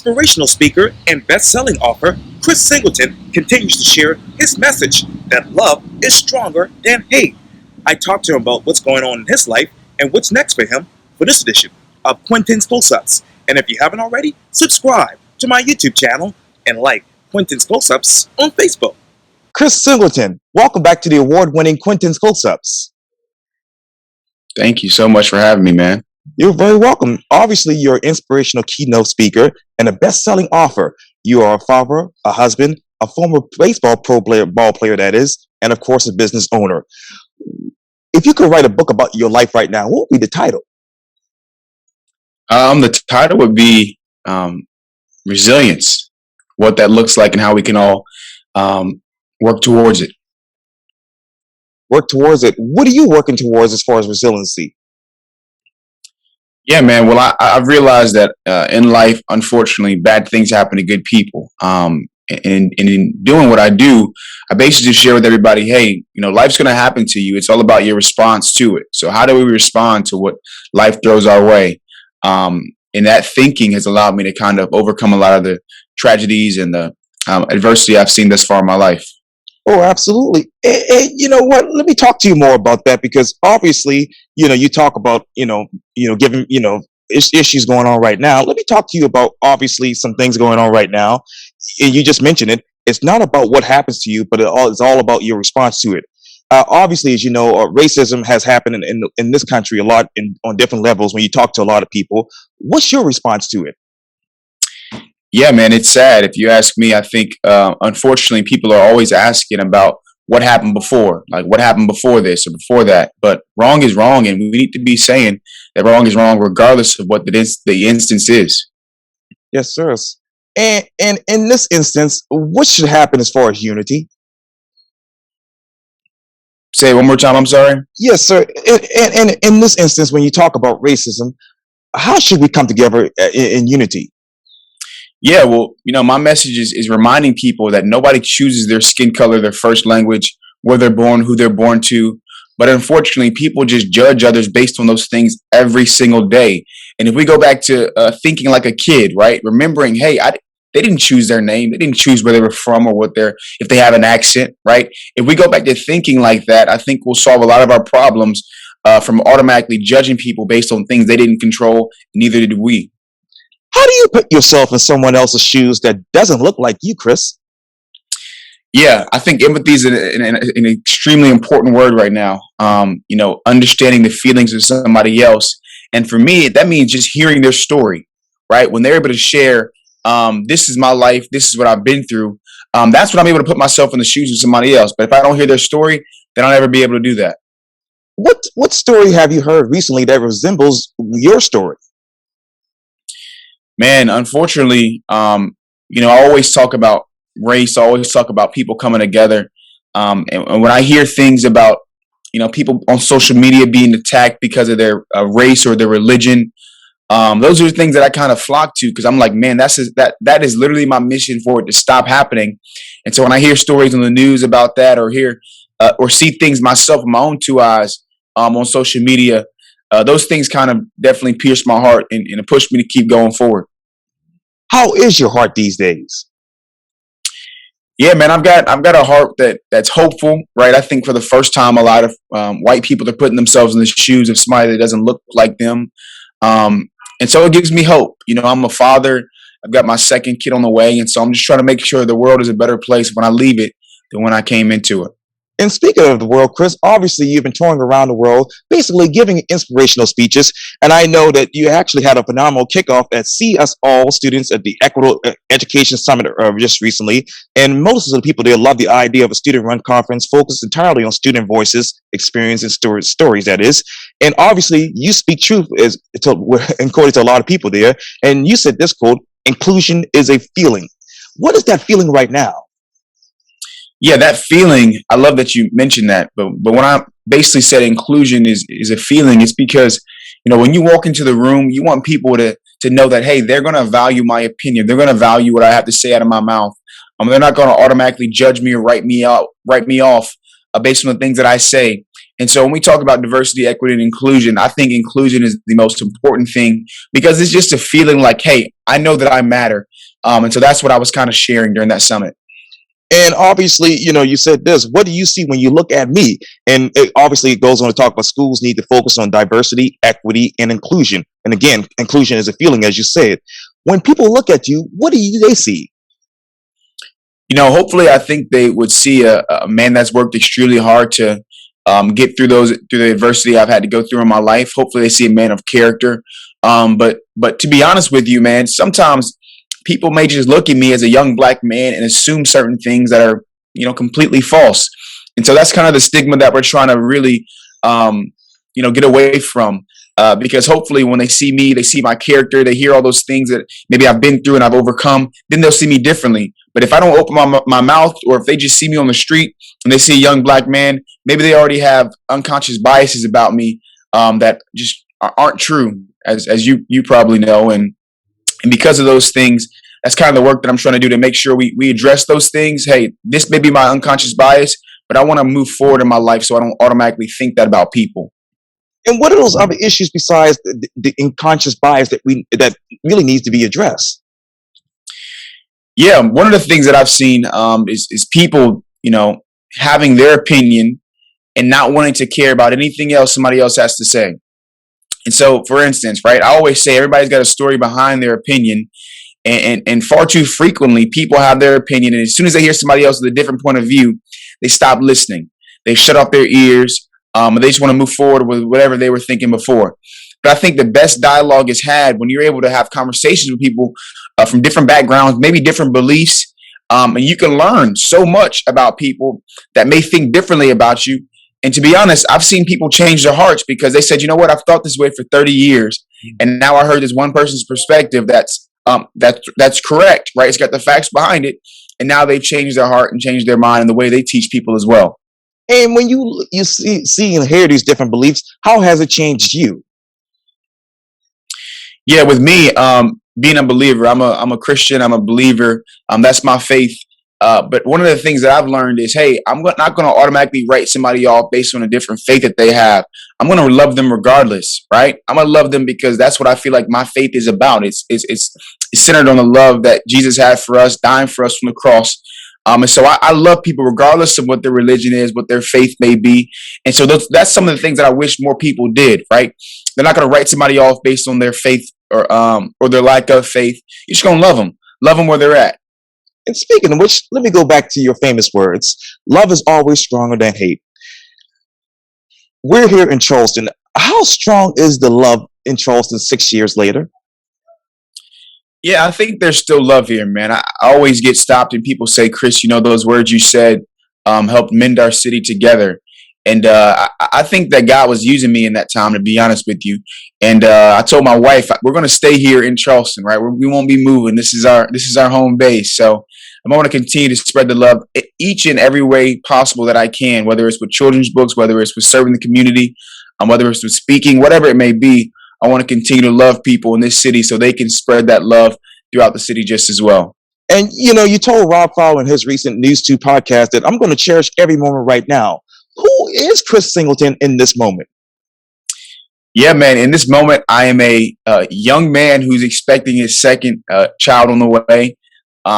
Inspirational speaker and best-selling author Chris Singleton continues to share his message that love is stronger than hate. I talked to him about what's going on in his life and what's next for him for this edition of Quintin's Close-Ups. And if you haven't already, subscribe to my YouTube channel and like Quintin's Close-Ups on Facebook. Chris Singleton, welcome back to the award-winning Quintin's Close-Ups. Thank you so much for having me, man. You're very welcome. Obviously, you're an inspirational keynote speaker and a best-selling author. You are a father, a husband, a former baseball ball player that is, and of course, a business owner. If you could write a book about your life right now, what would be the title? The title would be Resilience, what that looks like and how we can all work towards it. Work towards it. What are you working towards as far as resiliency? Yeah, man. Well, I've realized that in life, unfortunately, bad things happen to good people. And in doing what I do, I basically just share with everybody, hey, life's going to happen to you. It's all about your response to it. So how do we respond to what life throws our way? And that thinking has allowed me to kind of overcome a lot of the tragedies and the adversity I've seen thus far in my life. Oh, absolutely. And you know what? Let me talk to you more about that because obviously, you talk about, given, issues going on right now. Let me talk to you about obviously some things going on right now. And you just mentioned it. It's not about what happens to you, but it's all about your response to it. Obviously, as you know, racism has happened in this country a lot on different levels when you talk to a lot of people. What's your response to it? Yeah, man, it's sad. If you ask me, I think, unfortunately, people are always asking about what happened before, like what happened before this or before that. But wrong is wrong. And we need to be saying that wrong is wrong, regardless of what the instance is. Yes, sir. And in this instance, what should happen as far as unity? Say it one more time. I'm sorry. Yes, sir. And in this instance, when you talk about racism, how should we come together in unity? Yeah, well, my message is reminding people that nobody chooses their skin color, their first language, where they're born, who they're born to. But unfortunately, people just judge others based on those things every single day. And if we go back to thinking like a kid, right? Remembering, hey, they didn't choose their name. They didn't choose where they were from or if they have an accent, right? If we go back to thinking like that, I think we'll solve a lot of our problems from automatically judging people based on things they didn't control. Neither did we. How do you put yourself in someone else's shoes that doesn't look like you, Chris? Yeah, I think empathy is an extremely important word right now. Understanding the feelings of somebody else. And for me, that means just hearing their story, right? When they're able to share, this is my life, this is what I've been through. That's when I'm able to put myself in the shoes of somebody else. But if I don't hear their story, then I'll never be able to do that. What story have you heard recently that resembles your story? Man, unfortunately, I always talk about race. I always talk about people coming together. And when I hear things about, people on social media being attacked because of their race or their religion, those are the things that I kind of flock to because I'm like, man, that is literally my mission for it to stop happening. And so when I hear stories on the news about that or hear or see things myself with my own two eyes on social media, those things kind of definitely pierce my heart and it pushed me to keep going forward. How is your heart these days? Yeah, man, I've got a heart that's hopeful, right? I think for the first time, a lot of white people are putting themselves in the shoes of somebody that doesn't look like them. And so it gives me hope. I'm a father. I've got my second kid on the way. And so I'm just trying to make sure the world is a better place when I leave it than when I came into it. And speaking of the world, Chris, obviously you've been touring around the world, basically giving inspirational speeches. And I know that you actually had a phenomenal kickoff at See Us All students at the Equitable Education Summit just recently. And most of the people there love the idea of a student-run conference focused entirely on student voices, experience, and stories, that is. And obviously you speak truth according to a lot of people there. And you said this quote, inclusion is a feeling. What is that feeling right now? Yeah, that feeling, I love that you mentioned that. But when I basically said inclusion is a feeling, it's because, when you walk into the room, you want people to know that, hey, they're going to value my opinion. They're going to value what I have to say out of my mouth. They're not going to automatically judge me or write me off based on the things that I say. And so when we talk about diversity, equity, and inclusion, I think inclusion is the most important thing because it's just a feeling like, hey, I know that I matter. And so that's what I was kind of sharing during that summit. And obviously, you said this. What do you see when you look at me? And obviously, it goes on to talk about schools need to focus on diversity, equity, and inclusion. And again, inclusion is a feeling, as you said. When people look at you, what do they see? Hopefully, I think they would see a man that's worked extremely hard to get through the adversity I've had to go through in my life. Hopefully, they see a man of character. But to be honest with you, man, sometimes people may just look at me as a young black man and assume certain things that are, completely false. And so that's kind of the stigma that we're trying to really, get away from. Because hopefully when they see me, they see my character, they hear all those things that maybe I've been through and I've overcome, then they'll see me differently. But if I don't open my mouth, or if they just see me on the street and they see a young black man, maybe they already have unconscious biases about me that just aren't true, as you probably know. And because of those things, that's kind of the work that I'm trying to do to make sure we address those things. Hey, this may be my unconscious bias, but I want to move forward in my life so I don't automatically think that about people. And what are those other issues besides the unconscious bias that really needs to be addressed? Yeah, one of the things that I've seen is people, having their opinion and not wanting to care about anything else somebody else has to say. And so, for instance, right, I always say everybody's got a story behind their opinion. And far too frequently, people have their opinion. And as soon as they hear somebody else with a different point of view, they stop listening. They shut off their ears. And they just want to move forward with whatever they were thinking before. But I think the best dialogue is had when you're able to have conversations with people from different backgrounds, maybe different beliefs. And you can learn so much about people that may think differently about you. And to be honest, I've seen people change their hearts because they said, you know what, I've thought this way for 30 years. And now I heard this one person's perspective that's correct, right? It's got the facts behind it. And now they've changed their heart and changed their mind and the way they teach people as well. And when you see and hear these different beliefs, how has it changed you? Yeah, with me, being a believer, I'm a Christian. I'm a believer. That's my faith. But one of the things that I've learned is, hey, I'm not going to automatically write somebody off based on a different faith that they have. I'm going to love them regardless, right? I'm going to love them because that's what I feel like my faith is about. It's centered on the love that Jesus had for us, dying for us from the cross. And so I love people regardless of what their religion is, what their faith may be. And so that's some of the things that I wish more people did, right? They're not going to write somebody off based on their faith or their lack of faith. You're just going to love them where they're at. And speaking of which, let me go back to your famous words. Love is always stronger than hate. We're here in Charleston. How strong is the love in Charleston 6 years later? Yeah, I think there's still love here, man. I always get stopped and people say, Chris, those words you said helped mend our city together. And I think that God was using me in that time, to be honest with you. And I told my wife, we're going to stay here in Charleston, right? We won't be moving. This is our home base. So I'm going to continue to spread the love each and every way possible that I can, whether it's with children's books, whether it's with serving the community, whether it's with speaking, whatever it may be. I want to continue to love people in this city so they can spread that love throughout the city just as well. And, you told Rob Fowler in his recent News 2 podcast that I'm going to cherish every moment right now. Who is Chris Singleton in this moment? Yeah, man. In this moment, I am a young man who's expecting his second child on the way.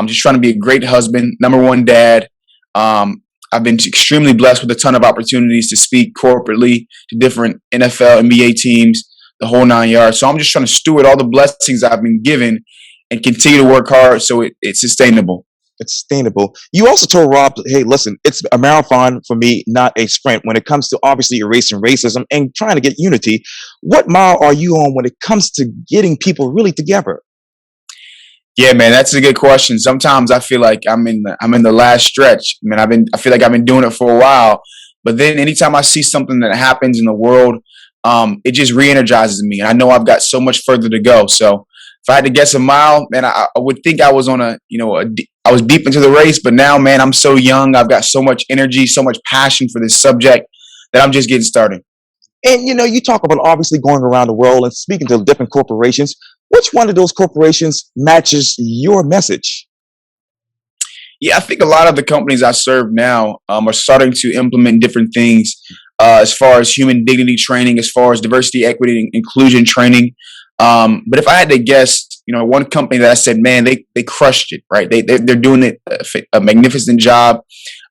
Just trying to be a great husband, number one dad. I've been extremely blessed with a ton of opportunities to speak corporately to different NFL, NBA teams, the whole 9 yards. So I'm just trying to steward all the blessings I've been given and continue to work hard so it's sustainable. It's sustainable. You also told Rob, hey, listen, it's a marathon for me, not a sprint. When it comes to obviously erasing racism and trying to get unity, what mile are you on when it comes to getting people really together? Yeah, man, that's a good question. Sometimes I feel like I'm in the last stretch. I feel like I've been doing it for a while, but then anytime I see something that happens in the world, it just re-energizes me. And I know I've got so much further to go. So if I had to guess a mile, man, I would think I was on I was deep into the race, but now, man, I'm so young. I've got so much energy, so much passion for this subject that I'm just getting started. And, you talk about obviously going around the world and speaking to different corporations. Which one of those corporations matches your message? Yeah, I think a lot of the companies I serve now are starting to implement different things as far as human dignity training, as far as diversity, equity, and inclusion training. But if I had to guess, one company that I said, man, they crushed it, right? They're doing it a magnificent job.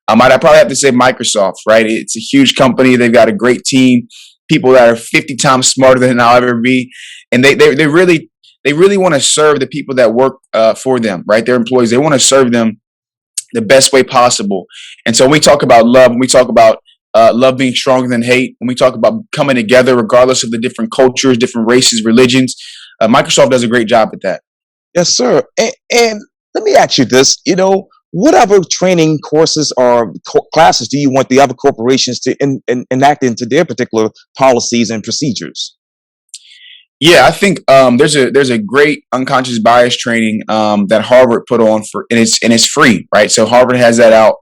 I'd probably have to say Microsoft, right? It's a huge company. They've got a great team, people that are 50 times smarter than I'll ever be, and they really want to serve the people that work for them, right? Their employees. They want to serve them the best way possible. And so when we talk about love, when we talk about love being stronger than hate, when we talk about coming together regardless of the different cultures, different races, religions, Microsoft does a great job at that. Yes, sir. And let me ask you this, what other training courses or classes do you want the other corporations to enact into their particular policies and procedures? Yeah, I think there's a great unconscious bias training that Harvard put on and it's free, right? So Harvard has that out.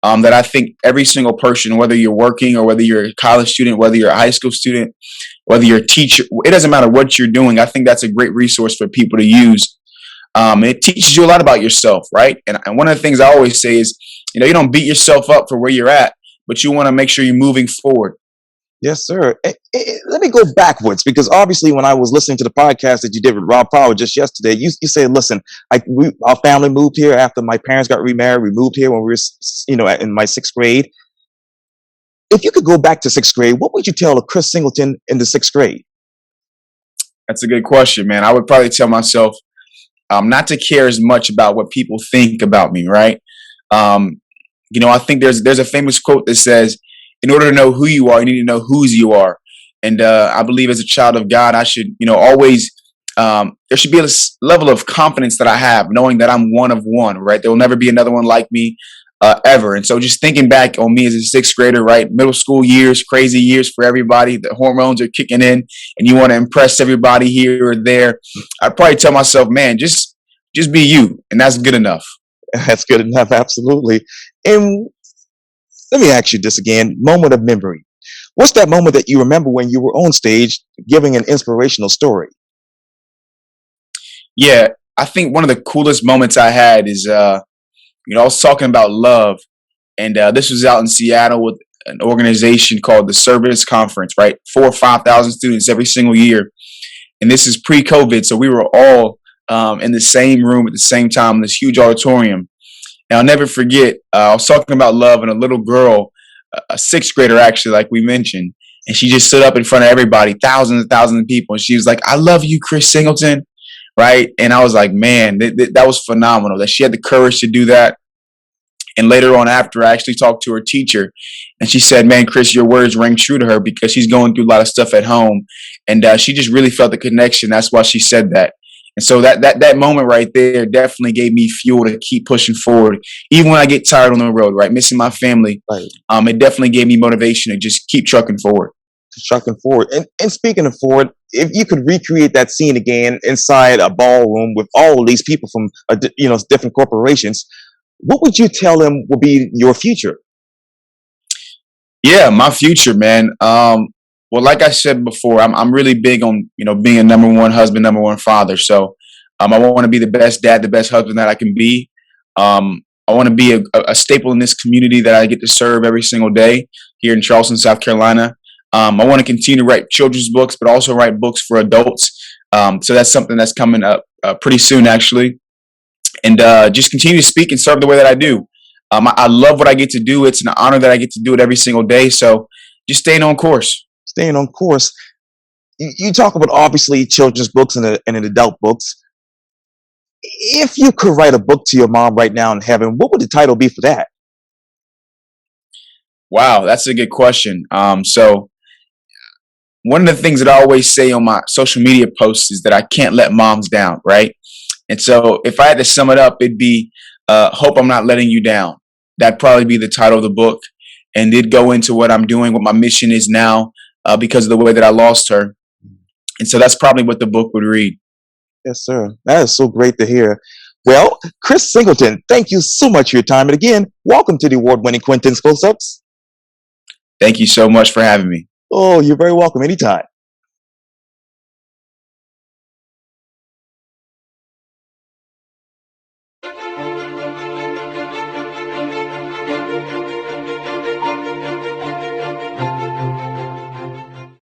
That I think every single person, whether you're working or whether you're a college student, whether you're a high school student, whether you're a teacher, it doesn't matter what you're doing. I think that's a great resource for people to use. It teaches you a lot about yourself, right? And one of the things I always say is, you don't beat yourself up for where you're at, but you want to make sure you're moving forward. Yes, sir. Let me go backwards because obviously, when I was listening to the podcast that you did with Rob Power just yesterday, you said, "Listen, our family moved here after my parents got remarried. We moved here when we were, in my sixth grade." If you could go back to sixth grade, what would you tell a Chris Singleton in the sixth grade? That's a good question, man. I would probably tell myself not to care as much about what people think about me, right? I think there's a famous quote that says, in order to know who you are, you need to know whose you are. And I believe as a child of God, I should, always, there should be a level of confidence that I have, knowing that I'm one of one, right? There will never be another one like me ever. And so just thinking back on me as a sixth grader, right? Middle school years, crazy years for everybody. The hormones are kicking in and you want to impress everybody here or there. I'd probably tell myself, man, just be you. And that's good enough. That's good enough. Absolutely. And let me ask you this again, moment of memory. What's that moment that you remember when you were on stage giving an inspirational story? Yeah, I think one of the coolest moments I had is, I was talking about love, and this was out in Seattle with an organization called the Service Conference, right? 4,000 or 5,000 students every single year. And this is pre-COVID, so we were all in the same room at the same time in this huge auditorium. And I'll never forget, I was talking about love, and a little girl, a sixth grader actually, like we mentioned, and she just stood up in front of everybody, thousands and thousands of people, and she was like, "I love you, Chris Singleton," right? And I was like, man, that was phenomenal that she had the courage to do that. And later on after, I actually talked to her teacher, and she said, man, Chris, your words rang true to her because she's going through a lot of stuff at home, and she just really felt the connection. That's why she said that. And so that moment right there definitely gave me fuel to keep pushing forward, even when I get tired on the road, right? Missing my family. Right. It definitely gave me motivation to just keep trucking forward. Trucking forward. And speaking of forward, if you could recreate that scene again inside a ballroom with all of these people from different corporations, what would you tell them will be your future? Yeah, my future, man. Well, like I said before, I'm really big on being a number one husband, number one father. So I want to be the best dad, the best husband that I can be. I want to be a staple in this community that I get to serve every single day here in Charleston, South Carolina. I want to continue to write children's books, but also write books for adults. So that's something that's coming up pretty soon, actually. And just continue to speak and serve the way that I do. I love what I get to do. It's an honor that I get to do it every single day. So just staying on course. Staying on course. You talk about obviously children's books and adult books. If you could write a book to your mom right now in heaven, what would the title be for that? Wow, that's a good question. So one of the things that I always say on my social media posts is that I can't let moms down, right? And so if I had to sum it up, it'd be Hope I'm Not Letting You Down. That'd probably be the title of the book. And it'd go into what I'm doing, what my mission is now, because of the way that I lost her. And so that's probably what the book would read. Yes, sir. That is so great to hear. Well, Chris Singleton, thank you so much for your time. And again, welcome to the award-winning Quintin's Close-Ups. Thank you so much for having me. Oh, you're very welcome anytime.